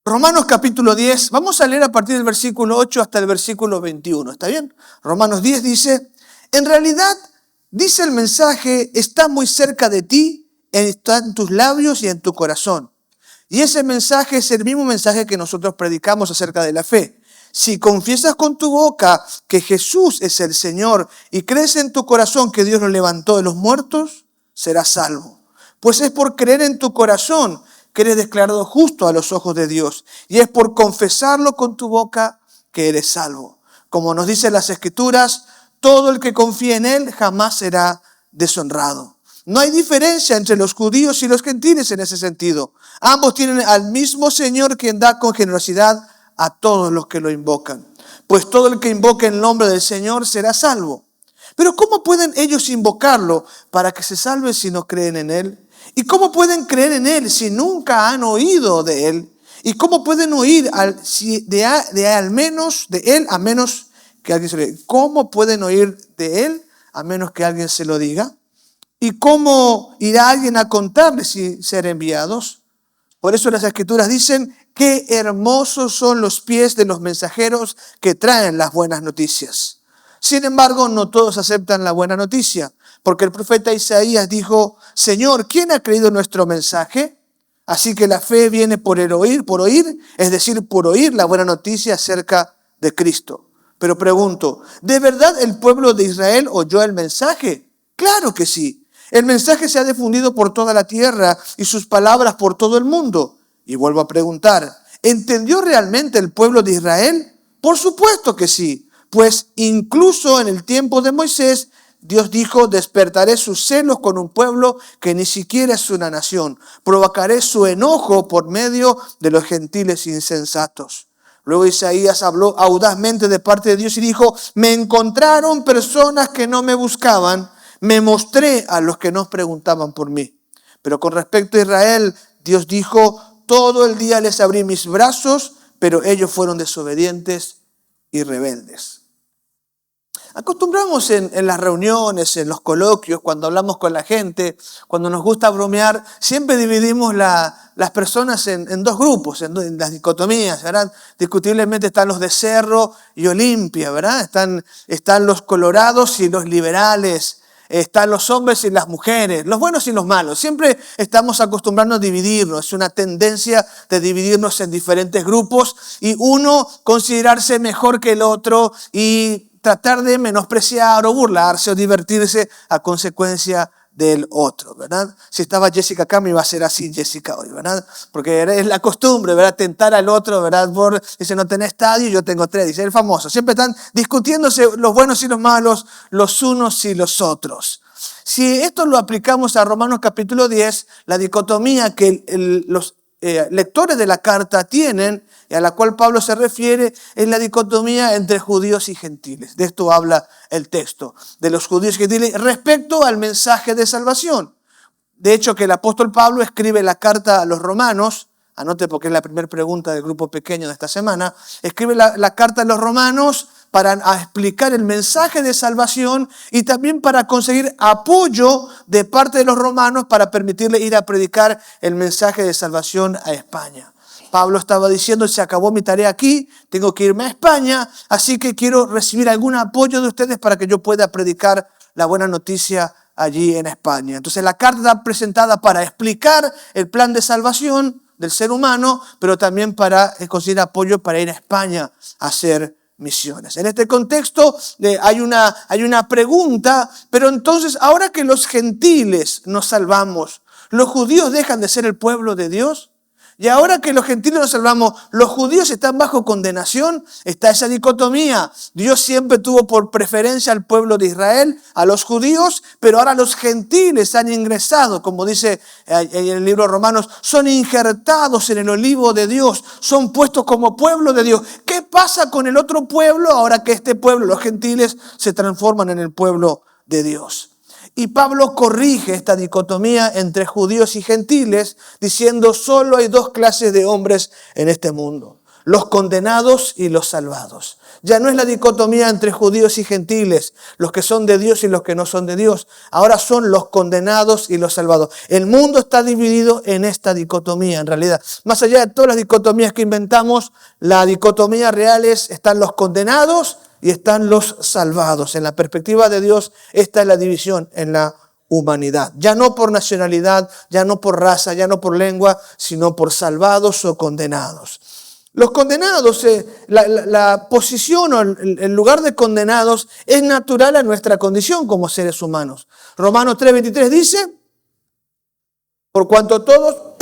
Romanos capítulo 10, vamos a leer a partir del versículo 8 hasta el versículo 21, ¿está bien? Romanos 10 dice, en realidad, dice el mensaje, está muy cerca de ti, está en tus labios y en tu corazón. Y ese mensaje es el mismo mensaje que nosotros predicamos acerca de la fe. Si confiesas con tu boca que Jesús es el Señor y crees en tu corazón que Dios lo levantó de los muertos, serás salvo. Pues es por creer en tu corazón que eres declarado justo a los ojos de Dios. Y es por confesarlo con tu boca que eres salvo. Como nos dicen las Escrituras, todo el que confía en Él jamás será deshonrado. No hay diferencia entre los judíos y los gentiles en ese sentido. Ambos tienen al mismo Señor quien da con generosidad a todos los que lo invocan. Pues todo el que invoque el nombre del Señor será salvo. Pero ¿cómo pueden ellos invocarlo para que se salven si no creen en Él? ¿Y cómo pueden creer en Él si nunca han oído de Él? ¿Y cómo pueden oír a menos que alguien se lo diga? ¿Cómo pueden oír de Él a menos que alguien se lo diga? ¿Y cómo irá alguien a contarles sin ser enviados? Por eso las Escrituras dicen, qué hermosos son los pies de los mensajeros que traen las buenas noticias. Sin embargo, no todos aceptan la buena noticia, porque el profeta Isaías dijo, Señor, ¿quién ha creído nuestro mensaje? Así que la fe viene por oír, es decir, por oír la buena noticia acerca de Cristo. Pero pregunto, ¿de verdad el pueblo de Israel oyó el mensaje? Claro que sí. El mensaje se ha difundido por toda la tierra y sus palabras por todo el mundo. Y vuelvo a preguntar, ¿entendió realmente el pueblo de Israel? Por supuesto que sí, pues incluso en el tiempo de Moisés, Dios dijo, despertaré sus celos con un pueblo que ni siquiera es una nación. Provocaré su enojo por medio de los gentiles insensatos. Luego Isaías habló audazmente de parte de Dios y dijo, me encontraron personas que no me buscaban, me mostré a los que no preguntaban por mí. Pero con respecto a Israel, Dios dijo, todo el día les abrí mis brazos, pero ellos fueron desobedientes y rebeldes. Acostumbramos en las reuniones, en los coloquios, cuando hablamos con la gente, cuando nos gusta bromear, siempre dividimos las personas en dos grupos, en las dicotomías, ¿verdad? Discutiblemente están los de Cerro y Olimpia, ¿verdad? Están los colorados y los liberales. Están los hombres y las mujeres, los buenos y los malos. Siempre estamos acostumbrándonos a dividirnos. Es una tendencia de dividirnos en diferentes grupos y uno considerarse mejor que el otro y tratar de menospreciar o burlarse o divertirse a consecuencia del otro, ¿verdad? Si estaba Jessica acá, me iba a ser así Jessica hoy, ¿verdad? Porque es la costumbre, ¿verdad? Tentar al otro, ¿verdad? Dice, no tenés estadio, yo tengo 3, dice el famoso. Siempre están discutiéndose los buenos y los malos, los unos y los otros. Si esto lo aplicamos a Romanos capítulo 10, la dicotomía que los lectores de la carta tienen, y a la cual Pablo se refiere, es la dicotomía entre judíos y gentiles. De esto habla el texto, de los judíos y gentiles respecto al mensaje de salvación. De hecho, que el apóstol Pablo escribe la carta a los romanos, anote porque es la primera pregunta del grupo pequeño de esta semana, escribe la carta a los romanos para explicar el mensaje de salvación y también para conseguir apoyo de parte de los romanos para permitirle ir a predicar el mensaje de salvación a España. Pablo estaba diciendo, se acabó mi tarea aquí, tengo que irme a España, así que quiero recibir algún apoyo de ustedes para que yo pueda predicar la buena noticia allí en España. Entonces la carta está presentada para explicar el plan de salvación del ser humano, pero también para conseguir apoyo para ir a España a hacer misiones. En este contexto hay una pregunta, pero entonces ahora que los gentiles nos salvamos, ¿los judíos dejan de ser el pueblo de Dios? Y ahora que los gentiles nos salvamos, ¿los judíos están bajo condenación? Está esa dicotomía. Dios siempre tuvo por preferencia al pueblo de Israel, a los judíos, pero ahora los gentiles han ingresado, como dice en el libro de Romanos, son injertados en el olivo de Dios, son puestos como pueblo de Dios. ¿Qué pasa con el otro pueblo ahora que este pueblo, los gentiles, se transforman en el pueblo de Dios? Y Pablo corrige esta dicotomía entre judíos y gentiles, diciendo solo hay dos clases de hombres en este mundo. los condenados y los salvados. Ya no es la dicotomía entre judíos y gentiles, los que son de Dios y los que no son de Dios. Ahora son los condenados y los salvados. El mundo está dividido en esta dicotomía, en realidad. Más allá de todas las dicotomías que inventamos, la dicotomía real es, están los condenados y están los salvados. En la perspectiva de Dios, esta es la división en la humanidad. Ya no por nacionalidad, ya no por raza, ya no por lengua, sino por salvados o condenados. Los condenados, la posición o el lugar de condenados es natural a nuestra condición como seres humanos. Romanos 3:23 dice, por cuanto todos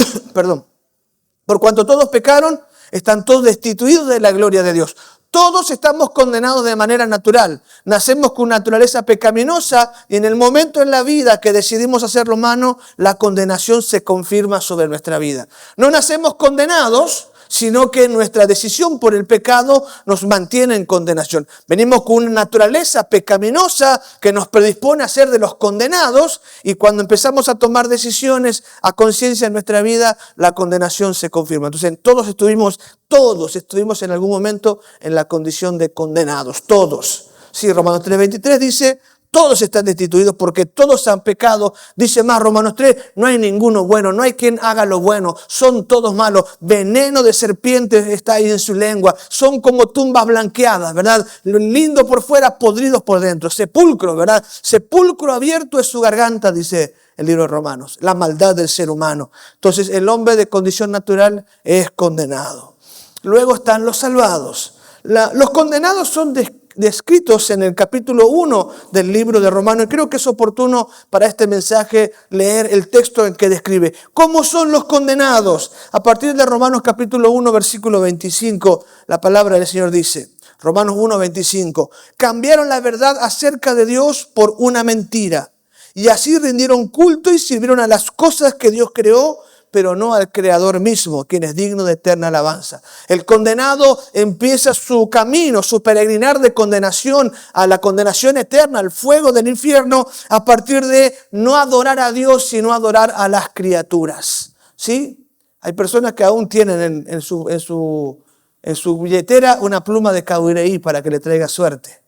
pecaron, están todos destituidos de la gloria de Dios. Todos estamos condenados de manera natural. Nacemos con una naturaleza pecaminosa y en el momento en la vida que decidimos hacer lo malo, la condenación se confirma sobre nuestra vida. No nacemos condenados, sino que nuestra decisión por el pecado nos mantiene en condenación. Venimos con una naturaleza pecaminosa que nos predispone a ser de los condenados y cuando empezamos a tomar decisiones a conciencia en nuestra vida, la condenación se confirma. Entonces todos estuvimos en algún momento en la condición de condenados, todos. Sí, Romanos 3:23 dice, todos están destituidos porque todos han pecado. Dice más Romanos 3, no hay ninguno bueno, no hay quien haga lo bueno. Son todos malos. Veneno de serpientes está ahí en su lengua. Son como tumbas blanqueadas, ¿verdad? Lindo por fuera, podridos por dentro. Sepulcro, ¿verdad? Sepulcro abierto es su garganta, dice el libro de Romanos. La maldad del ser humano. Entonces el hombre de condición natural es condenado. Luego están los salvados. Los condenados son descritos en el capítulo 1 del libro de Romanos. Y creo que es oportuno para este mensaje leer el texto en que describe cómo son los condenados. A partir de Romanos capítulo 1, versículo 25, la palabra del Señor dice, Romanos 1, 25, cambiaron la verdad acerca de Dios por una mentira. Y así rindieron culto y sirvieron a las cosas que Dios creó, pero no al Creador mismo, quien es digno de eterna alabanza. El condenado empieza su camino, su peregrinar de condenación a la condenación eterna, al fuego del infierno, a partir de no adorar a Dios, sino adorar a las criaturas. ¿Sí? Hay personas que aún tienen en su billetera una pluma de cahuireí para que le traiga suerte.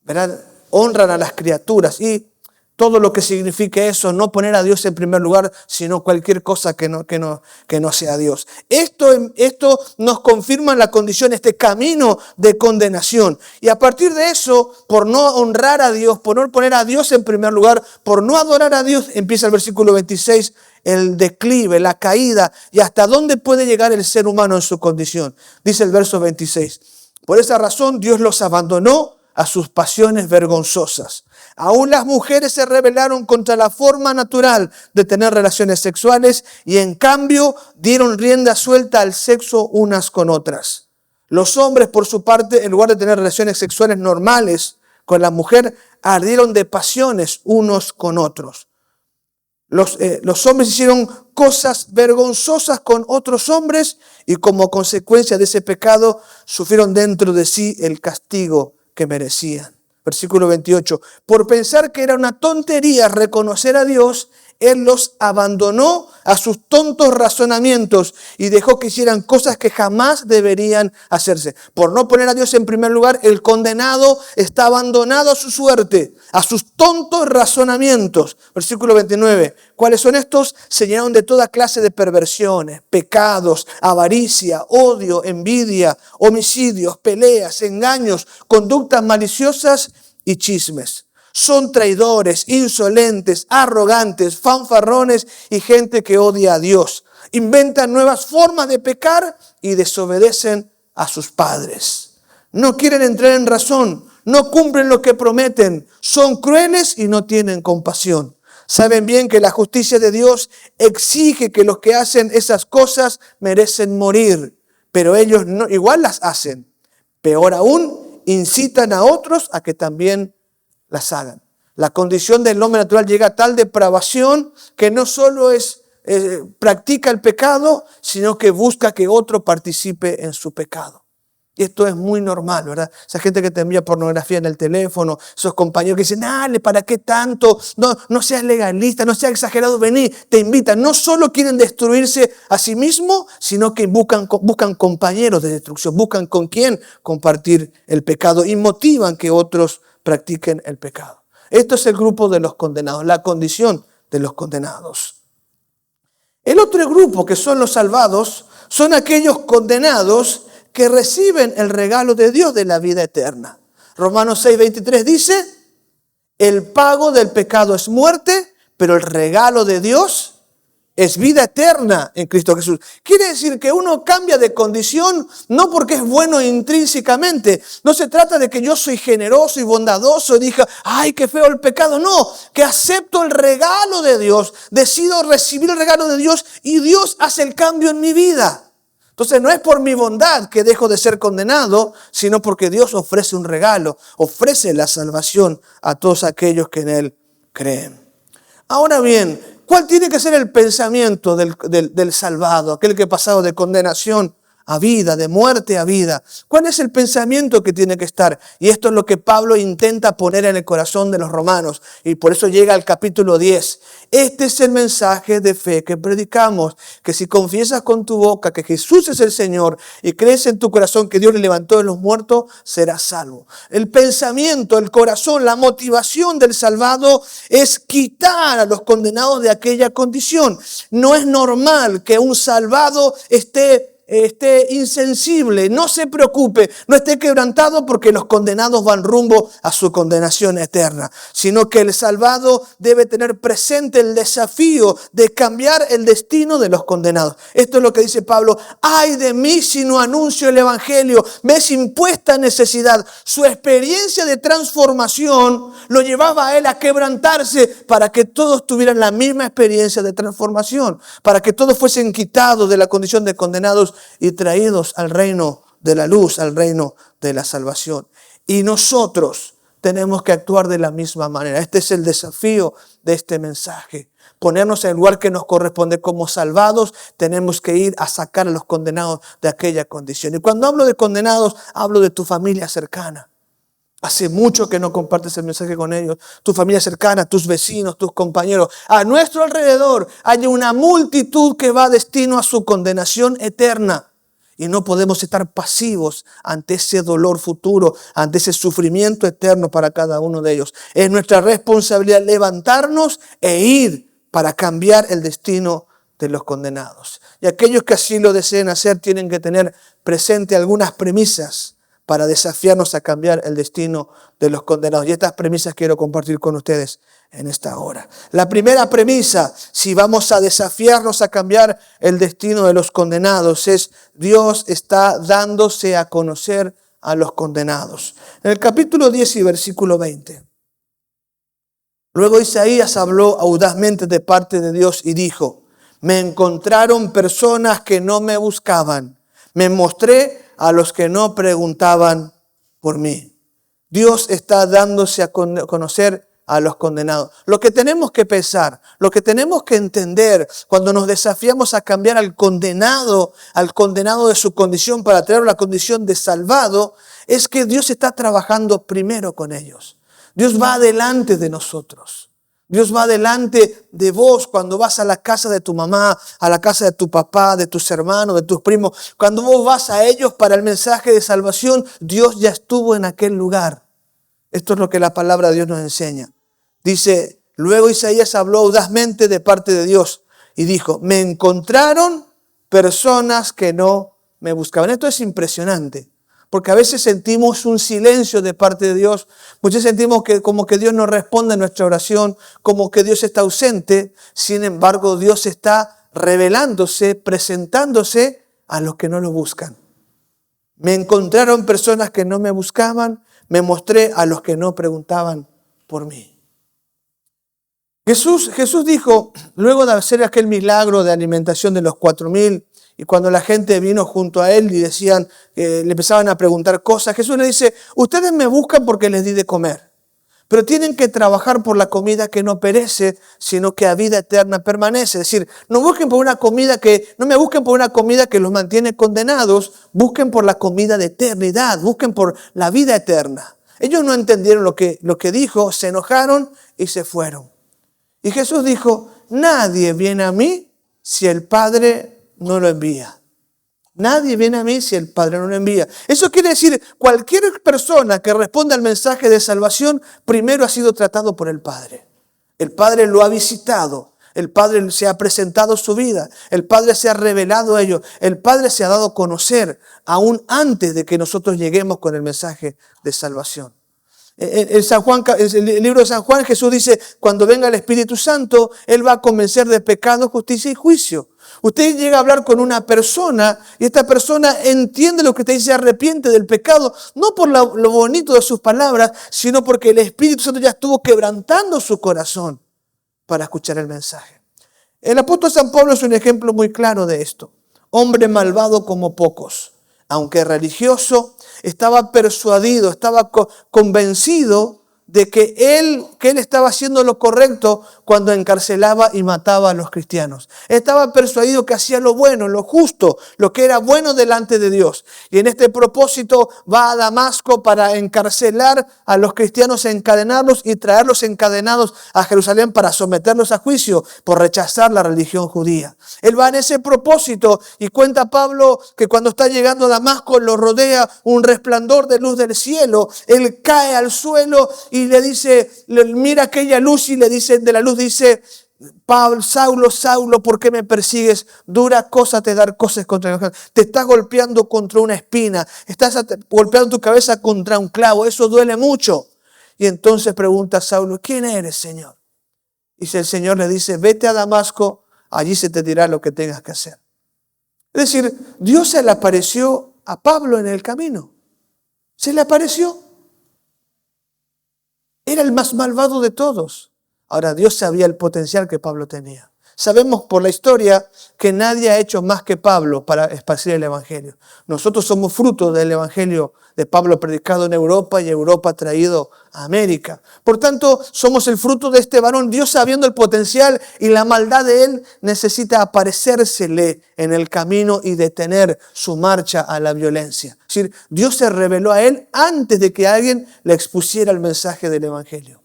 ¿Verdad? Honran a las criaturas y todo lo que signifique eso, no poner a Dios en primer lugar, sino cualquier cosa que no sea Dios. Esto nos confirma la condición, este camino de condenación. Y a partir de eso, por no honrar a Dios, por no poner a Dios en primer lugar, por no adorar a Dios, empieza el versículo 26, el declive, la caída, y hasta dónde puede llegar el ser humano en su condición. Dice el verso 26, por esa razón Dios los abandonó a sus pasiones vergonzosas. Aún las mujeres se rebelaron contra la forma natural de tener relaciones sexuales y en cambio dieron rienda suelta al sexo unas con otras. Los hombres, por su parte, en lugar de tener relaciones sexuales normales con la mujer, ardieron de pasiones unos con otros. Los hombres hicieron cosas vergonzosas con otros hombres y como consecuencia de ese pecado sufrieron dentro de sí el castigo que merecían. Versículo 28. Por pensar que era una tontería reconocer a Dios, Él los abandonó a sus tontos razonamientos y dejó que hicieran cosas que jamás deberían hacerse. Por no poner a Dios en primer lugar, el condenado está abandonado a su suerte, a sus tontos razonamientos. Versículo 29. ¿Cuáles son estos? Se llenaron de toda clase de perversiones, pecados, avaricia, odio, envidia, homicidios, peleas, engaños, conductas maliciosas y chismes. Son traidores, insolentes, arrogantes, fanfarrones y gente que odia a Dios. Inventan nuevas formas de pecar y desobedecen a sus padres. No quieren entrar en razón, no cumplen lo que prometen, son crueles y no tienen compasión. Saben bien que la justicia de Dios exige que los que hacen esas cosas merecen morir, pero ellos no, igual las hacen. Peor aún, incitan a otros a que también las hagan. La condición del hombre natural llega a tal depravación que no solo practica el pecado, sino que busca que otro participe en su pecado. Y esto es muy normal, ¿verdad? Esa gente que te envía pornografía en el teléfono, esos compañeros que dicen, dale, ¿para qué tanto? No seas legalista, no seas exagerado, vení, te invitan. No solo quieren destruirse a sí mismos, sino que buscan compañeros de destrucción, buscan con quién compartir el pecado y motivan que otros practiquen el pecado. Esto es el grupo de los condenados, la condición de los condenados. El otro grupo, que son los salvados, son aquellos condenados que reciben el regalo de Dios de la vida eterna. Romanos 6:23 dice, el pago del pecado es muerte, pero el regalo de Dios es vida eterna en Cristo Jesús. Quiere decir que uno cambia de condición no porque es bueno intrínsecamente. No se trata de que yo soy generoso y bondadoso y diga, ay, qué feo el pecado. No, que acepto el regalo de Dios, decido recibir el regalo de Dios y Dios hace el cambio en mi vida. Entonces no es por mi bondad que dejo de ser condenado, sino porque Dios ofrece un regalo, ofrece la salvación a todos aquellos que en Él creen. Ahora bien, ¿cuál tiene que ser el pensamiento del salvado, aquel que ha pasado de condenación a vida, de muerte a vida? ¿Cuál es el pensamiento que tiene que estar? Y esto es lo que Pablo intenta poner en el corazón de los romanos. Y por eso llega al capítulo 10. Este es el mensaje de fe que predicamos, que si confiesas con tu boca que Jesús es el Señor y crees en tu corazón que Dios le levantó de los muertos, serás salvo. El pensamiento, el corazón, la motivación del salvado es quitar a los condenados de aquella condición. No es normal que un salvado esté insensible, no se preocupe, no esté quebrantado porque los condenados van rumbo a su condenación eterna, sino que el salvado debe tener presente el desafío de cambiar el destino de los condenados. Esto es lo que dice Pablo, ay de mí si no anuncio el evangelio, me es impuesta necesidad. Su experiencia de transformación lo llevaba a él a quebrantarse para que todos tuvieran la misma experiencia de transformación, para que todos fuesen quitados de la condición de condenados y traídos al reino de la luz, al reino de la salvación. Y nosotros tenemos que actuar de la misma manera. Este es el desafío de este mensaje. Ponernos en el lugar que nos corresponde. Como salvados tenemos que ir a sacar a los condenados de aquella condición. Y cuando hablo de condenados, hablo de tu familia cercana. Hace mucho que no compartes el mensaje con ellos. Tu familia cercana, tus vecinos, tus compañeros. A nuestro alrededor hay una multitud que va destino a su condenación eterna. Y no podemos estar pasivos ante ese dolor futuro, ante ese sufrimiento eterno para cada uno de ellos. Es nuestra responsabilidad levantarnos e ir para cambiar el destino de los condenados. Y aquellos que así lo deseen hacer tienen que tener presente algunas premisas para desafiarnos a cambiar el destino de los condenados. Y estas premisas quiero compartir con ustedes en esta hora. La primera premisa, si vamos a desafiarnos a cambiar el destino de los condenados, es Dios está dándose a conocer a los condenados. En el capítulo 10 y versículo 20. Luego Isaías habló audazmente de parte de Dios y dijo, me encontraron personas que no me buscaban. Me mostré a los que no preguntaban por mí. Dios está dándose a conocer a los condenados. Lo que tenemos que pensar, lo que tenemos que entender cuando nos desafiamos a cambiar al condenado de su condición para traer la condición de salvado, es que Dios está trabajando primero con ellos. Dios va adelante de nosotros. Dios va delante de vos cuando vas a la casa de tu mamá, a la casa de tu papá, de tus hermanos, de tus primos. Cuando vos vas a ellos para el mensaje de salvación, Dios ya estuvo en aquel lugar. Esto es lo que la palabra de Dios nos enseña. Dice, luego Isaías habló audazmente de parte de Dios y dijo, me encontraron personas que no me buscaban. Esto es impresionante. Porque a veces sentimos un silencio de parte de Dios. Muchos sentimos que como que Dios no responde a nuestra oración, como que Dios está ausente. Sin embargo, Dios está revelándose, presentándose a los que no lo buscan. Me encontraron personas que no me buscaban, me mostré a los que no preguntaban por mí. Jesús dijo, luego de hacer aquel milagro de alimentación de los 4,000, y cuando la gente vino junto a él y decían, le empezaban a preguntar cosas, Jesús le dice, ustedes me buscan porque les di de comer. Pero tienen que trabajar por la comida que no perece, sino que a vida eterna permanece. Es decir, no me busquen por una comida que los mantiene condenados, busquen por la comida de eternidad, busquen por la vida eterna. Ellos no entendieron lo que dijo, se enojaron y se fueron. Y Jesús dijo, nadie viene a mí si el Padre no lo envía. Nadie viene a mí si el Padre no lo envía. Eso quiere decir, cualquier persona que responda al mensaje de salvación, primero ha sido tratado por el Padre. El Padre lo ha visitado. El Padre se ha presentado su vida. El Padre se ha revelado a ellos. El Padre se ha dado a conocer aún antes de que nosotros lleguemos con el mensaje de salvación. En el libro de San Juan, Jesús dice, cuando venga el Espíritu Santo, Él va a convencer de pecado, justicia y juicio. Usted llega a hablar con una persona y esta persona entiende lo que usted dice, se arrepiente del pecado, no por lo bonito de sus palabras, sino porque el Espíritu Santo ya estuvo quebrantando su corazón para escuchar el mensaje. El apóstol San Pablo es un ejemplo muy claro de esto. Hombre malvado como pocos, aunque religioso, estaba persuadido, estaba convencido de que él estaba haciendo lo correcto cuando encarcelaba y mataba a los cristianos. Estaba persuadido que hacía lo bueno, lo justo, lo que era bueno delante de Dios. Y en este propósito va a Damasco para encarcelar a los cristianos, encadenarlos y traerlos encadenados a Jerusalén para someterlos a juicio por rechazar la religión judía. Él va en ese propósito y cuenta Pablo que cuando está llegando a Damasco lo rodea un resplandor de luz del cielo. Él cae al suelo y le dice, mira aquella luz y le dice, de la luz dice, Pablo, Saulo, Saulo, ¿por qué me persigues? Dura cosa te dar cosas contra el. Te estás golpeando contra una espina, estás golpeando tu cabeza contra un clavo, eso duele mucho. Y entonces pregunta Saulo, ¿quién eres, Señor? Y el Señor le dice, vete a Damasco, allí se te dirá lo que tengas que hacer. Es decir, Dios se le apareció a Pablo en el camino. Se le apareció. Era el más malvado de todos. Ahora, Dios sabía el potencial que Pablo tenía. Sabemos por la historia que nadie ha hecho más que Pablo para esparcir el Evangelio. Nosotros somos fruto del Evangelio de Pablo predicado en Europa y Europa traído a América. Por tanto, somos el fruto de este varón. Dios, sabiendo el potencial y la maldad de él, necesita aparecérsele en el camino y detener su marcha a la violencia. Es decir, Dios se reveló a él antes de que alguien le expusiera el mensaje del Evangelio.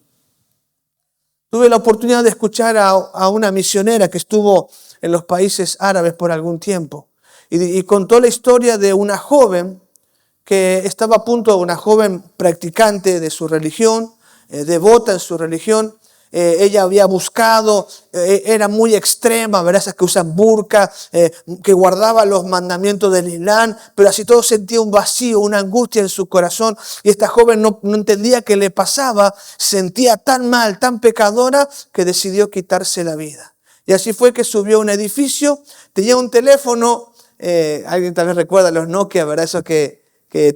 Tuve la oportunidad de escuchar a una misionera que estuvo en los países árabes por algún tiempo y contó la historia de una joven que estaba a punto, una joven practicante de su religión, devota en su religión. Ella había buscado, era muy extrema, ¿verdad? Esas que usan burka, que guardaba los mandamientos del Islam, pero así todo sentía un vacío, una angustia en su corazón. Y esta joven no entendía qué le pasaba, sentía tan mal, tan pecadora, que decidió quitarse la vida. Y así fue que subió a un edificio, tenía un teléfono, alguien tal vez recuerda los Nokia, ¿verdad? Eso que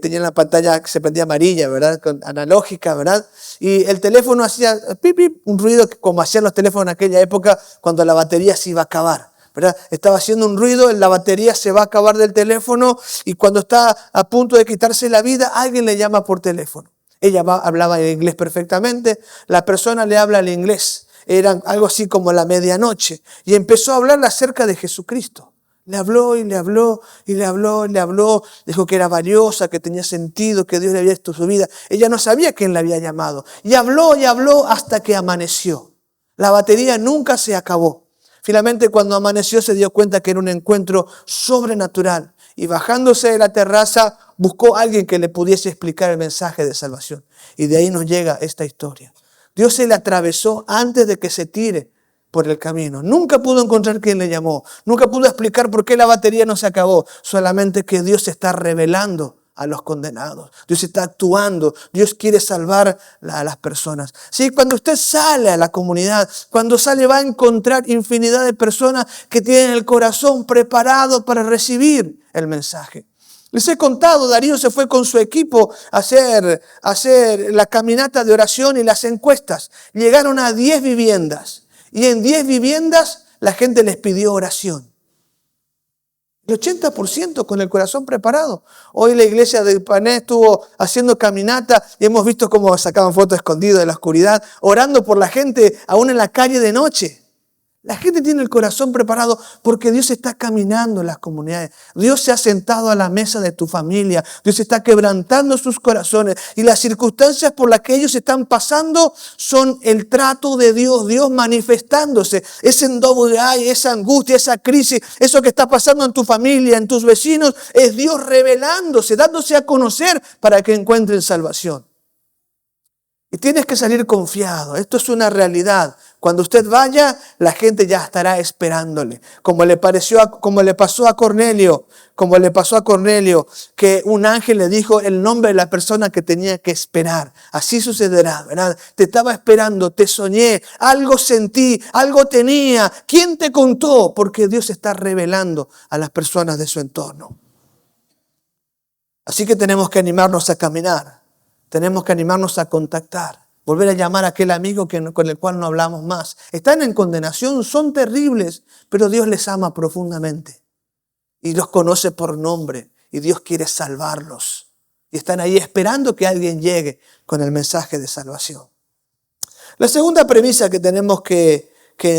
tenía la pantalla que se prendía amarilla, ¿verdad? Analógica, ¿verdad? Y el teléfono hacía pip, pip, un ruido como hacían los teléfonos en aquella época cuando la batería se iba a acabar, ¿verdad? Estaba haciendo un ruido, la batería se va a acabar del teléfono y cuando está a punto de quitarse la vida, alguien le llama por teléfono. Ella hablaba el inglés perfectamente, la persona le habla el inglés. Era algo así como la medianoche y empezó a hablarle acerca de Jesucristo. Le habló y le habló y le habló y le habló. Dijo que era valiosa, que tenía sentido, que Dios le había hecho su vida. Ella no sabía quién la había llamado. Y habló hasta que amaneció. La batería nunca se acabó. Finalmente, cuando amaneció, se dio cuenta que era un encuentro sobrenatural. Y bajándose de la terraza, buscó a alguien que le pudiese explicar el mensaje de salvación. Y de ahí nos llega esta historia. Dios se le atravesó antes de que se tire por el camino. Nunca pudo encontrar quién le llamó. Nunca pudo explicar por qué la batería no se acabó. Solamente que Dios se está revelando a los condenados. Dios está actuando. Dios quiere salvar a las personas. Sí, cuando usted sale a la comunidad, cuando sale va a encontrar infinidad de personas que tienen el corazón preparado para recibir el mensaje. Les he contado, Darío se fue con su equipo a hacer la caminata de oración y las encuestas. Llegaron a 10 viviendas. Y en 10 viviendas la gente les pidió oración. El 80% con el corazón preparado. Hoy la iglesia de Pané estuvo haciendo caminata y hemos visto cómo sacaban fotos escondidas de la oscuridad, orando por la gente aún en la calle de noche. La gente tiene el corazón preparado porque Dios está caminando en las comunidades. Dios se ha sentado a la mesa de tu familia. Dios está quebrantando sus corazones. Y las circunstancias por las que ellos están pasando son el trato de Dios. Dios manifestándose. Ese endogay, esa angustia, esa crisis, eso que está pasando en tu familia, en tus vecinos, es Dios revelándose, dándose a conocer para que encuentren salvación. Y tienes que salir confiado. Esto es una realidad. Cuando usted vaya, la gente ya estará esperándole. Como le pasó a Cornelio, que un ángel le dijo el nombre de la persona que tenía que esperar. Así sucederá, ¿verdad? Te estaba esperando, te soñé, algo sentí, algo tenía. ¿Quién te contó? Porque Dios está revelando a las personas de su entorno. Así que tenemos que animarnos a caminar. Tenemos que animarnos a contactar, volver a llamar a aquel amigo con el cual no hablamos más. Están en condenación, son terribles, pero Dios les ama profundamente y los conoce por nombre y Dios quiere salvarlos. Y están ahí esperando que alguien llegue con el mensaje de salvación. La segunda premisa que tenemos que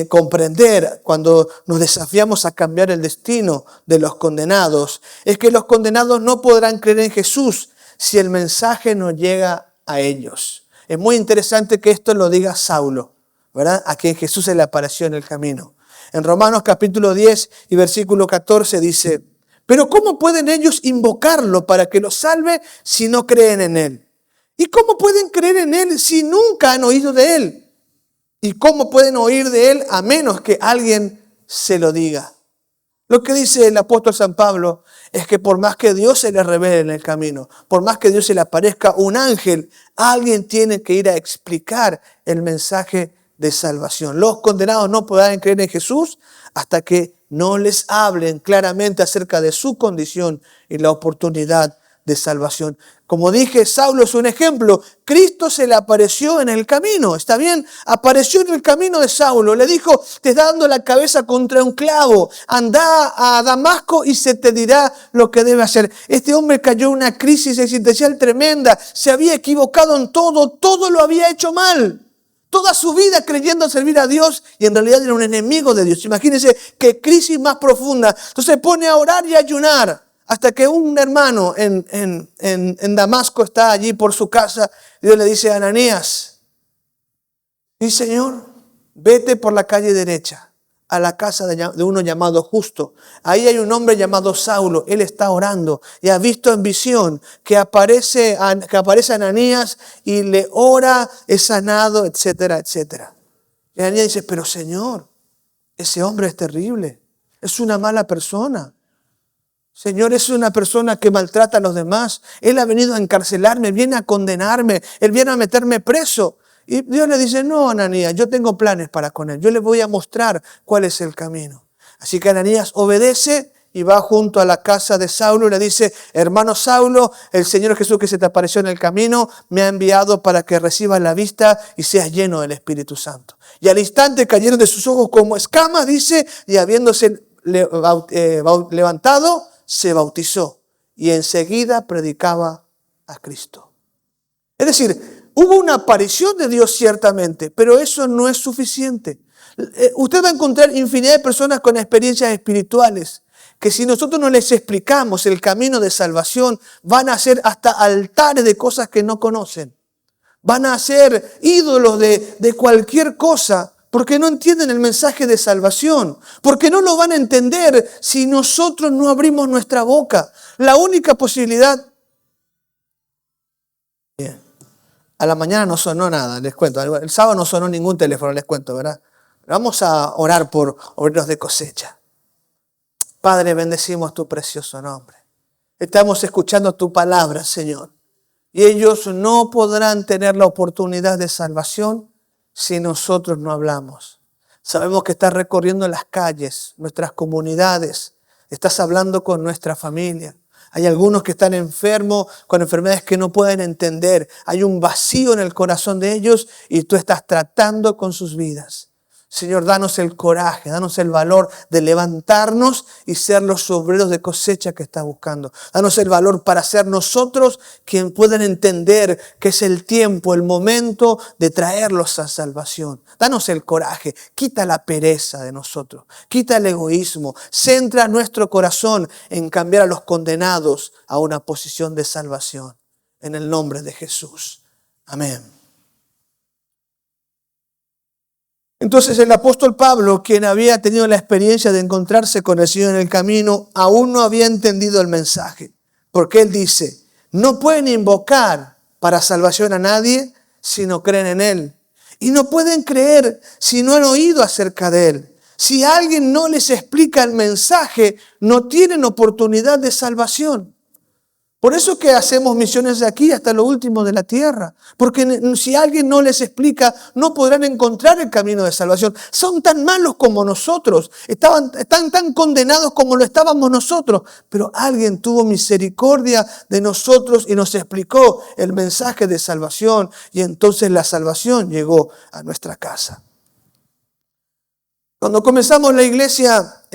comprender cuando nos desafiamos a cambiar el destino de los condenados es que los condenados no podrán creer en Jesús si el mensaje no llega a ellos. Es muy interesante que esto lo diga Saulo, ¿verdad? A quien Jesús se le apareció en el camino. En Romanos capítulo 10 y versículo 14 dice, pero ¿cómo pueden ellos invocarlo para que los salve si no creen en él? ¿Y cómo pueden creer en él si nunca han oído de él? ¿Y cómo pueden oír de él a menos que alguien se lo diga? Lo que dice el apóstol San Pablo es que por más que Dios se le revele en el camino, por más que Dios se le aparezca un ángel, alguien tiene que ir a explicar el mensaje de salvación. Los condenados no podrán creer en Jesús hasta que no les hablen claramente acerca de su condición y la oportunidad de salvación. Como dije, Saulo es un ejemplo. Cristo se le apareció en el camino, ¿está bien? Apareció en el camino de Saulo. Le dijo, te está dando la cabeza contra un clavo. Anda a Damasco y se te dirá lo que debe hacer. Este hombre cayó en una crisis existencial tremenda. Se había equivocado en todo. Todo lo había hecho mal. Toda su vida creyendo servir a Dios y en realidad era un enemigo de Dios. Imagínense qué crisis más profunda. Entonces se pone a orar y a ayunar. Hasta que un hermano en Damasco está allí por su casa. Dios le dice a Ananías, sí Señor, vete por la calle derecha a la casa de uno llamado Justo. Ahí hay un hombre llamado Saulo. Él está orando y ha visto en visión que aparece Ananías y le ora, es sanado, etcétera, etcétera. Y Ananías dice, pero Señor, ese hombre es terrible. Es una mala persona. Señor, es una persona que maltrata a los demás. Él ha venido a encarcelarme, viene a condenarme, él viene a meterme preso. Y Dios le dice, no, Ananías, yo tengo planes para con él. Yo le voy a mostrar cuál es el camino. Así que Ananías obedece y va junto a la casa de Saulo y le dice, hermano Saulo, el Señor Jesús que se te apareció en el camino me ha enviado para que recibas la vista y seas lleno del Espíritu Santo. Y al instante cayeron de sus ojos como escamas, dice, y habiéndose levantado, se bautizó y enseguida predicaba a Cristo. Es decir, hubo una aparición de Dios ciertamente, pero eso no es suficiente. Usted va a encontrar infinidad de personas con experiencias espirituales que si nosotros no les explicamos el camino de salvación, van a hacer hasta altares de cosas que no conocen. Van a ser ídolos de cualquier cosa porque no entienden el mensaje de salvación, porque no lo van a entender si nosotros no abrimos nuestra boca. La única posibilidad... Bien. A la mañana no sonó nada, les cuento. El sábado no sonó ningún teléfono, les cuento, ¿verdad? Vamos a orar por obreros de cosecha. Padre, bendecimos tu precioso nombre. Estamos escuchando tu palabra, Señor. Y ellos no podrán tener la oportunidad de salvación si nosotros no hablamos. Sabemos que estás recorriendo las calles, nuestras comunidades. Estás hablando con nuestra familia. Hay algunos que están enfermos con enfermedades que no pueden entender. Hay un vacío en el corazón de ellos y tú estás tratando con sus vidas. Señor, danos el coraje, danos el valor de levantarnos y ser los obreros de cosecha que estás buscando. Danos el valor para ser nosotros quien puedan entender que es el tiempo, el momento de traerlos a salvación. Danos el coraje, quita la pereza de nosotros, quita el egoísmo, centra nuestro corazón en cambiar a los condenados a una posición de salvación. En el nombre de Jesús. Amén. Entonces el apóstol Pablo, quien había tenido la experiencia de encontrarse con el Señor en el camino, aún no había entendido el mensaje. Porque él dice, no pueden invocar para salvación a nadie si no creen en Él. Y no pueden creer si no han oído acerca de Él. Si alguien no les explica el mensaje, no tienen oportunidad de salvación. Por eso que hacemos misiones de aquí hasta lo último de la tierra. Porque si alguien no les explica, no podrán encontrar el camino de salvación. Son tan malos como nosotros. Están tan condenados como lo estábamos nosotros. Pero alguien tuvo misericordia de nosotros y nos explicó el mensaje de salvación. Y entonces la salvación llegó a nuestra casa. Cuando comenzamos la iglesia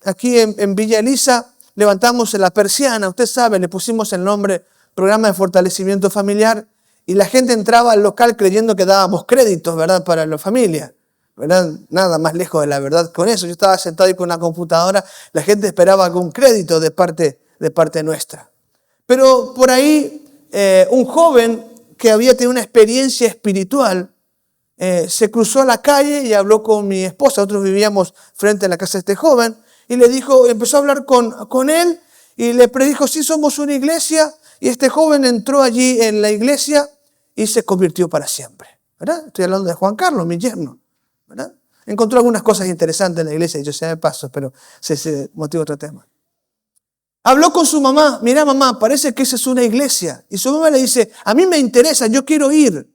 aquí en Villa Elisa, levantamos la persiana, usted sabe, le pusimos el nombre Programa de Fortalecimiento Familiar y la gente entraba al local creyendo que dábamos créditos, ¿verdad?, para la familia, ¿verdad? Nada más lejos de la verdad con eso. Yo estaba sentado ahí con una computadora, la gente esperaba algún crédito de parte nuestra. Pero por ahí un joven que había tenido una experiencia espiritual se cruzó a la calle y habló con mi esposa. Nosotros vivíamos frente a la casa de este joven. Y le dijo, empezó a hablar con él y le predijo, sí, somos una iglesia. Y este joven entró allí en la iglesia y se convirtió para siempre, ¿verdad? Estoy hablando de Juan Carlos, mi yerno, ¿verdad? Encontró algunas cosas interesantes en la iglesia, yo sé de paso, pero ese motivo otro tema. Habló con su mamá, mira mamá, parece que esa es una iglesia. Y su mamá le dice, a mí me interesa, yo quiero ir.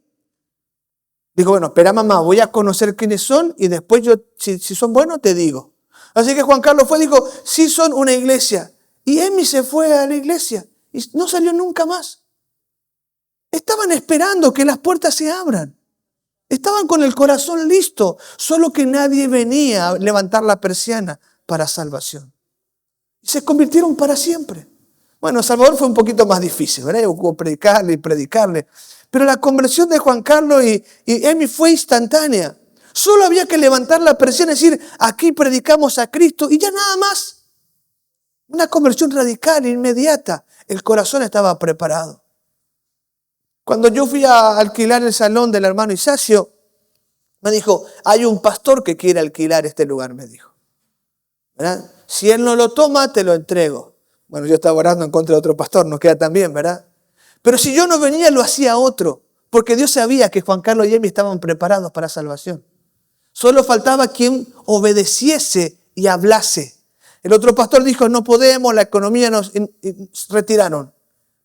Dijo, bueno, espera mamá, voy a conocer quiénes son y después yo, si son buenos, te digo. Así que Juan Carlos fue y dijo, sí son una iglesia. Y Emi se fue a la iglesia y no salió nunca más. Estaban esperando que las puertas se abran. Estaban con el corazón listo, solo que nadie venía a levantar la persiana para salvación. Y se convirtieron para siempre. Bueno, Salvador fue un poquito más difícil, ¿verdad? Hubo predicarle. Pero la conversión de Juan Carlos y Emi fue instantánea. Solo había que levantar la persiana y decir, aquí predicamos a Cristo y ya nada más. Una conversión radical, inmediata. El corazón estaba preparado. Cuando yo fui a alquilar el salón del hermano Isacio, me dijo, hay un pastor que quiere alquilar este lugar, me dijo. ¿Verdad? Si él no lo toma, te lo entrego. Bueno, yo estaba orando en contra de otro pastor, no queda tan bien, ¿verdad? Pero si yo no venía, lo hacía otro. Porque Dios sabía que Juan Carlos y Emi estaban preparados para salvación. Solo faltaba quien obedeciese y hablase. El otro pastor dijo, no podemos, la economía nos retiraron.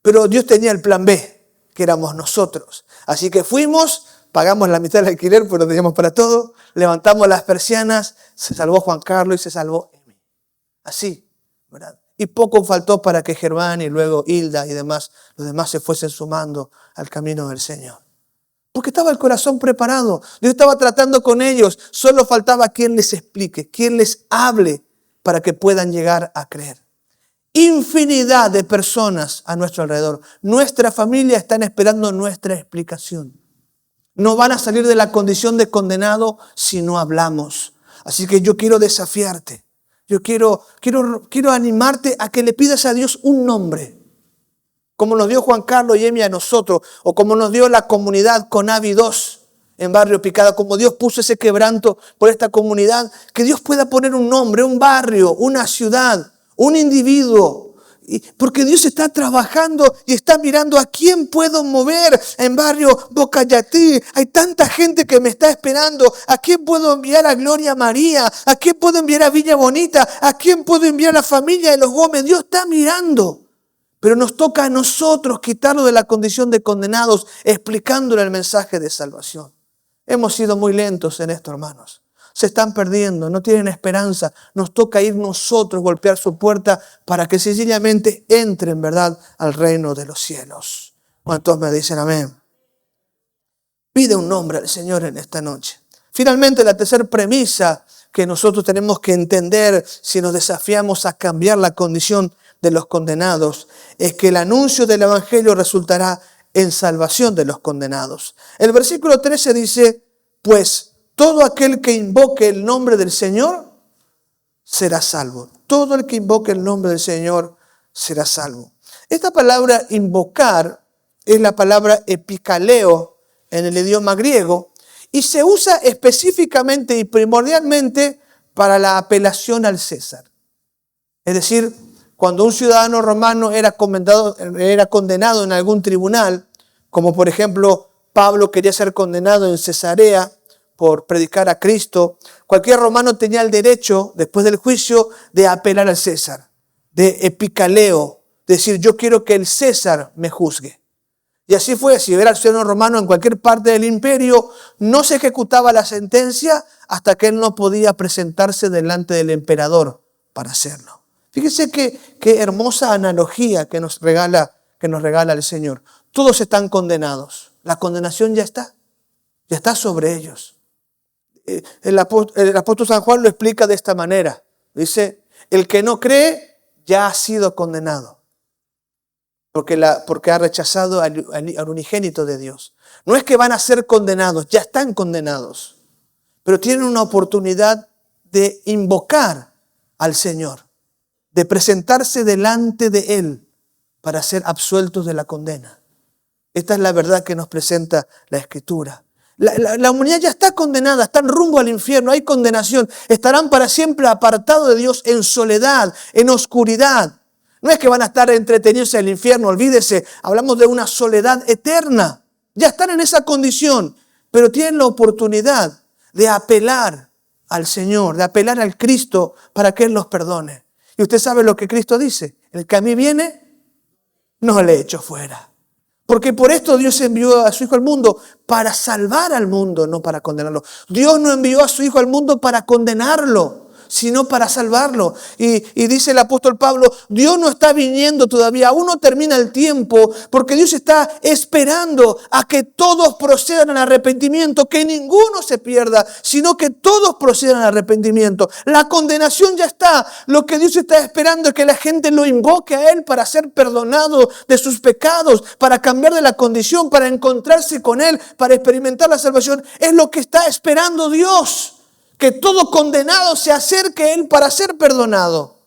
Pero Dios tenía el plan B, que éramos nosotros. Así que fuimos, pagamos la mitad del alquiler, porque lo teníamos para todo, levantamos las persianas, se salvó Juan Carlos y se salvó Emi. Así, ¿verdad? Y poco faltó para que Germán y luego Hilda y los demás se fuesen sumando al camino del Señor. Porque estaba el corazón preparado. Dios estaba tratando con ellos. Solo faltaba quien les explique, quien les hable para que puedan llegar a creer. Infinidad de personas a nuestro alrededor. Nuestra familia están esperando nuestra explicación. No van a salir de la condición de condenado si no hablamos. Así que yo quiero desafiarte. Yo quiero animarte a que le pidas a Dios un nombre. Como nos dio Juan Carlos y Emi a nosotros, o como nos dio la comunidad Conavi 2 en Barrio Picada, como Dios puso ese quebranto por esta comunidad, que Dios pueda poner un nombre, un barrio, una ciudad, un individuo. Porque Dios está trabajando y está mirando a quién puedo mover en Barrio Bocayatí. Hay tanta gente que me está esperando. ¿A quién puedo enviar a Gloria María? ¿A quién puedo enviar a Villa Bonita? ¿A quién puedo enviar a la familia de los Gómez? Dios está mirando. Pero nos toca a nosotros quitarlo de la condición de condenados, explicándole el mensaje de salvación. Hemos sido muy lentos en esto, hermanos. Se están perdiendo, no tienen esperanza. Nos toca ir nosotros, golpear su puerta para que sencillamente entren, ¿verdad?, al reino de los cielos. ¿Cuántos me dicen amén? Pide un nombre al Señor en esta noche. Finalmente, la tercera premisa que nosotros tenemos que entender si nos desafiamos a cambiar la condición de los condenados es que el anuncio del Evangelio resultará en salvación de los condenados. El versículo 13 dice, pues todo aquel que invoque el nombre del Señor será salvo. Todo el que invoque el nombre del Señor será salvo. Esta palabra invocar es la palabra epikaleo en el idioma griego y se usa específicamente y primordialmente para la apelación al César. Es decir, cuando un ciudadano romano era condenado en algún tribunal, como por ejemplo Pablo quería ser condenado en Cesarea por predicar a Cristo, cualquier romano tenía el derecho, después del juicio, de apelar al César, de epikaleo, decir yo quiero que el César me juzgue. Y así fue, si era el ciudadano romano en cualquier parte del imperio, no se ejecutaba la sentencia hasta que él no podía presentarse delante del emperador para hacerlo. Fíjese qué hermosa analogía que nos regala el Señor. Todos están condenados. La condenación ya está sobre ellos. El apóstol San Juan lo explica de esta manera. Dice, el que no cree ya ha sido condenado. Porque ha rechazado al unigénito de Dios. No es que van a ser condenados, ya están condenados. Pero tienen una oportunidad de invocar al Señor, de presentarse delante de Él para ser absueltos de la condena. Esta es la verdad que nos presenta la Escritura. La humanidad ya está condenada, están rumbo al infierno, hay condenación. Estarán para siempre apartados de Dios en soledad, en oscuridad. No es que van a estar entretenidos en el infierno, olvídese, hablamos de una soledad eterna. Ya están en esa condición, pero tienen la oportunidad de apelar al Señor, de apelar al Cristo para que Él los perdone. Y usted sabe lo que Cristo dice, el que a mí viene, no le echo fuera. Porque por esto Dios envió a su Hijo al mundo, para salvar al mundo, no para condenarlo. Dios no envió a su Hijo al mundo para condenarlo, sino para salvarlo. Y dice el apóstol Pablo, Dios no está viniendo todavía, aún no termina el tiempo, porque Dios está esperando a que todos procedan al arrepentimiento, que ninguno se pierda, sino que todos procedan al arrepentimiento. La condenación ya está, lo que Dios está esperando es que la gente lo invoque a Él para ser perdonado de sus pecados, para cambiar de la condición, para encontrarse con Él, para experimentar la salvación. Es lo que está esperando Dios. Que todo condenado se acerque a Él para ser perdonado,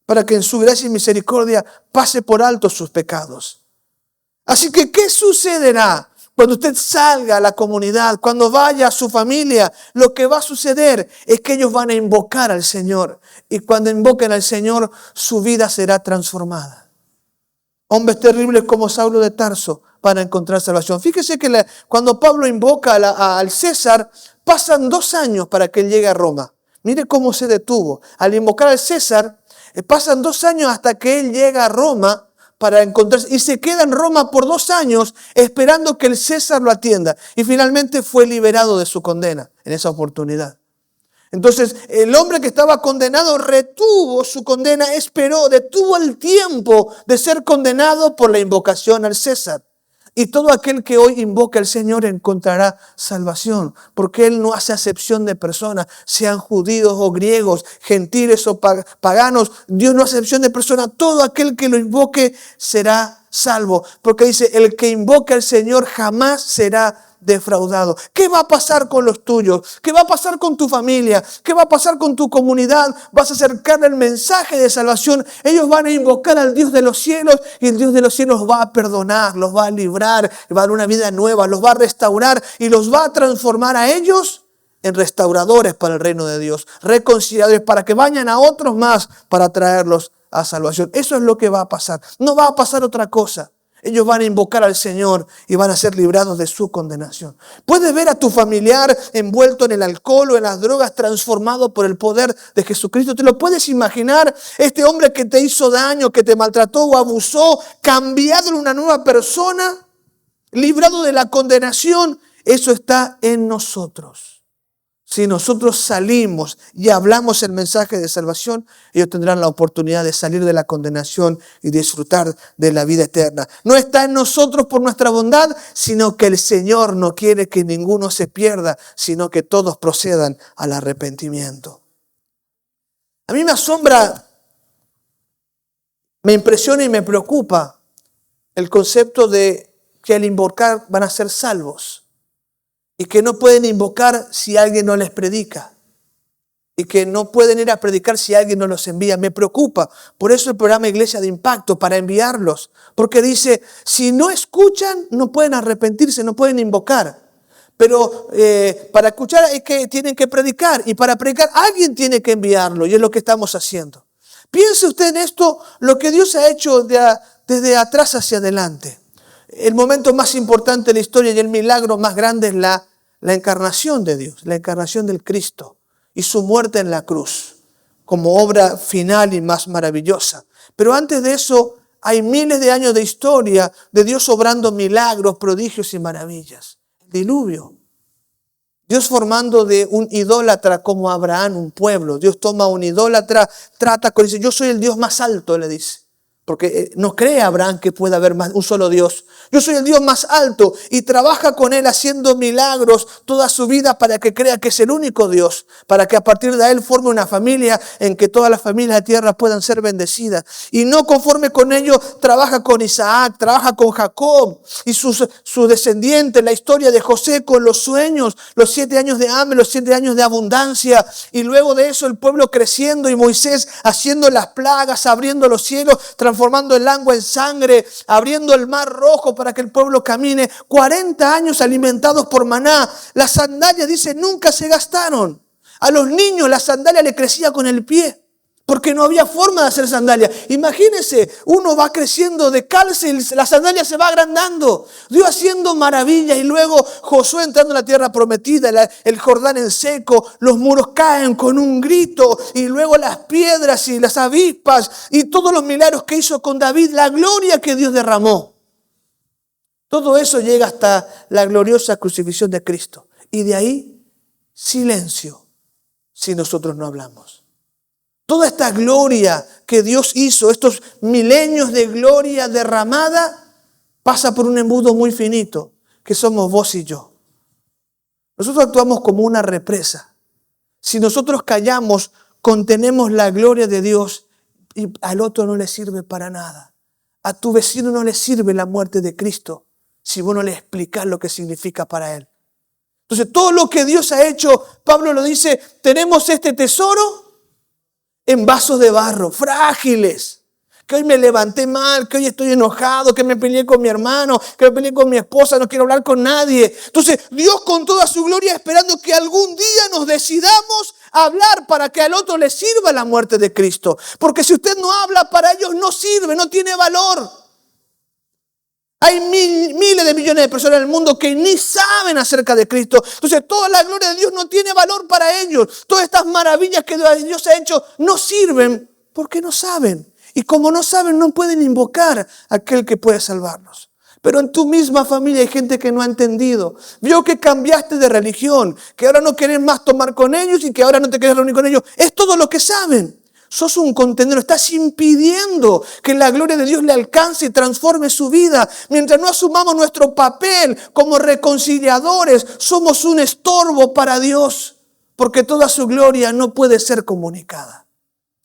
para que en su gracia y misericordia pase por alto sus pecados. Así que, ¿qué sucederá cuando usted salga a la comunidad, cuando vaya a su familia? Lo que va a suceder es que ellos van a invocar al Señor. Y cuando invoquen al Señor, su vida será transformada. Hombres terribles como Saulo de Tarso para encontrar salvación. Fíjese que cuando Pablo invoca al César, pasan 2 años para que él llegue a Roma. Mire cómo se detuvo. Al invocar al César, pasan 2 años hasta que él llega a Roma para encontrarse. Y se queda en Roma por 2 años esperando que el César lo atienda. Y finalmente fue liberado de su condena en esa oportunidad. Entonces, el hombre que estaba condenado retuvo su condena, detuvo el tiempo de ser condenado por la invocación al César. Y todo aquel que hoy invoca al Señor encontrará salvación, porque Él no hace acepción de personas, sean judíos o griegos, gentiles o paganos. Dios no hace acepción de personas. Todo aquel que lo invoque será salvo, porque dice, el que invoca al Señor jamás será defraudado. ¿Qué va a pasar con los tuyos? ¿Qué va a pasar con tu familia? ¿Qué va a pasar con tu comunidad? Vas a acercarle el mensaje de salvación. Ellos van a invocar al Dios de los cielos y el Dios de los cielos los va a perdonar, los va a librar, les va a dar una vida nueva, los va a restaurar y los va a transformar a ellos en restauradores para el reino de Dios, reconciliadores para que vayan a otros más para traerlos a salvación. Eso es lo que va a pasar. No va a pasar otra cosa. Ellos van a invocar al Señor y van a ser librados de su condenación. Puedes ver a tu familiar envuelto en el alcohol o en las drogas, transformado por el poder de Jesucristo. ¿Te lo puedes imaginar? Este hombre que te hizo daño, que te maltrató o abusó, cambiado en una nueva persona, librado de la condenación. Eso está en nosotros. Si nosotros salimos y hablamos el mensaje de salvación, ellos tendrán la oportunidad de salir de la condenación y disfrutar de la vida eterna. No está en nosotros por nuestra bondad, sino que el Señor no quiere que ninguno se pierda, sino que todos procedan al arrepentimiento. A mí me asombra, me impresiona y me preocupa el concepto de que al invocar van a ser salvos. Y que no pueden invocar si alguien no les predica. Y que no pueden ir a predicar si alguien no los envía. Me preocupa. Por eso el programa Iglesia de Impacto, para enviarlos. Porque dice, si no escuchan, no pueden arrepentirse, no pueden invocar. Pero para escuchar es que tienen que predicar. Y para predicar alguien tiene que enviarlo. Y es lo que estamos haciendo. Piense usted en esto, lo que Dios ha hecho desde atrás hacia adelante. El momento más importante de la historia y el milagro más grande es la encarnación de Dios, la encarnación del Cristo y su muerte en la cruz como obra final y más maravillosa. Pero antes de eso hay miles de años de historia de Dios obrando milagros, prodigios y maravillas. El diluvio. Dios formando de un idólatra como Abraham un pueblo. Dios toma a un idólatra, trata con él, dice, yo soy el Dios más alto, le dice. Porque no cree Abraham que pueda haber más, un solo Dios. Yo soy el Dios más alto y trabaja con él haciendo milagros toda su vida para que crea que es el único Dios. Para que a partir de él forme una familia en que todas las familias de la tierra puedan ser bendecidas. Y no conforme con ello, trabaja con Isaac, trabaja con Jacob y sus descendientes. La historia de José con los sueños, los 7 años de hambre, los 7 años de abundancia. Y luego de eso el pueblo creciendo y Moisés haciendo las plagas, abriendo los cielos, transformando el agua en sangre, abriendo el mar rojo para que el pueblo camine. 40 años alimentados por maná. Las sandalias, dice, nunca se gastaron. A los niños la sandalia le crecía con el pie, porque no había forma de hacer sandalia. Imagínense, uno va creciendo de calza y la sandalia se va agrandando. Dios haciendo maravillas y luego Josué entrando en la tierra prometida, el Jordán en seco, los muros caen con un grito y luego las piedras y las avispas y todos los milagros que hizo con David, la gloria que Dios derramó. Todo eso llega hasta la gloriosa crucifixión de Cristo. Y de ahí, silencio, si nosotros no hablamos. Toda esta gloria que Dios hizo, estos milenios de gloria derramada, pasa por un embudo muy finito, que somos vos y yo. Nosotros actuamos como una represa. Si nosotros callamos, contenemos la gloria de Dios y al otro no le sirve para nada. A tu vecino no le sirve la muerte de Cristo si vos no le explicás lo que significa para él. Entonces, todo lo que Dios ha hecho, Pablo lo dice, tenemos este tesoro en vasos de barro, frágiles. Que hoy me levanté mal, que hoy estoy enojado, que me peleé con mi hermano, que me peleé con mi esposa, no quiero hablar con nadie. Entonces, Dios con toda su gloria esperando que algún día nos decidamos a hablar para que al otro le sirva la muerte de Cristo. Porque si usted no habla, para ellos no sirve, no tiene valor. Hay miles de millones de personas en el mundo que ni saben acerca de Cristo. Entonces toda la gloria de Dios no tiene valor para ellos. Todas estas maravillas que Dios ha hecho no sirven porque no saben. Y como no saben, no pueden invocar a aquel que puede salvarlos. Pero en tu misma familia hay gente que no ha entendido. Vio que cambiaste de religión, que ahora no querés más tomar con ellos y que ahora no te querés reunir con ellos. Es todo lo que saben. Sos un contenedor, estás impidiendo que la gloria de Dios le alcance y transforme su vida. Mientras no asumamos nuestro papel como reconciliadores, somos un estorbo para Dios, porque toda su gloria no puede ser comunicada.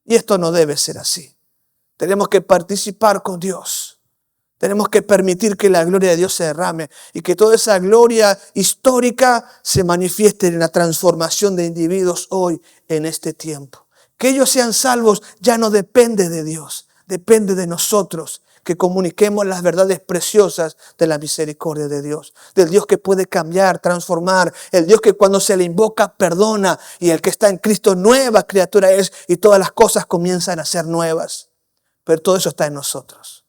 Y esto no debe ser así. Tenemos que participar con Dios. Tenemos que permitir que la gloria de Dios se derrame y que toda esa gloria histórica se manifieste en la transformación de individuos hoy, en este tiempo. Que ellos sean salvos ya no depende de Dios, depende de nosotros, que comuniquemos las verdades preciosas de la misericordia de Dios, del Dios que puede cambiar, transformar, el Dios que cuando se le invoca perdona y el que está en Cristo nueva criatura es y todas las cosas comienzan a ser nuevas. Pero todo eso está en nosotros.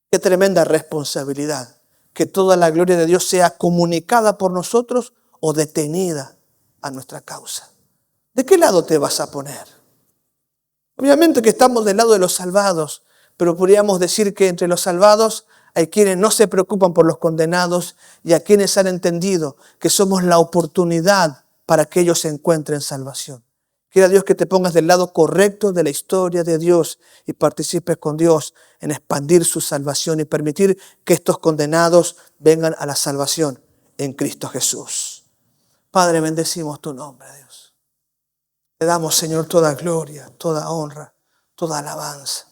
Qué tremenda responsabilidad que toda la gloria de Dios sea comunicada por nosotros o detenida a nuestra causa. ¿De qué lado te vas a poner? Obviamente que estamos del lado de los salvados, pero podríamos decir que entre los salvados hay quienes no se preocupan por los condenados y a quienes han entendido que somos la oportunidad para que ellos encuentren salvación. Quiera Dios que te pongas del lado correcto de la historia de Dios y participes con Dios en expandir su salvación y permitir que estos condenados vengan a la salvación en Cristo Jesús. Padre, bendecimos tu nombre, Dios. Te damos, Señor, toda gloria, toda honra, toda alabanza.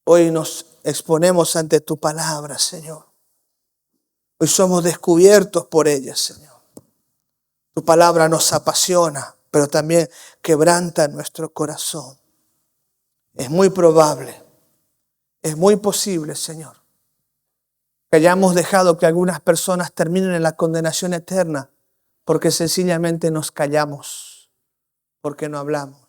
Hoy nos exponemos ante tu palabra, Señor. Hoy somos descubiertos por ella, Señor. Tu palabra nos apasiona, pero también quebranta nuestro corazón. Es muy probable, es muy posible, Señor, que hayamos dejado que algunas personas terminen en la condenación eterna porque sencillamente nos callamos, porque no hablamos.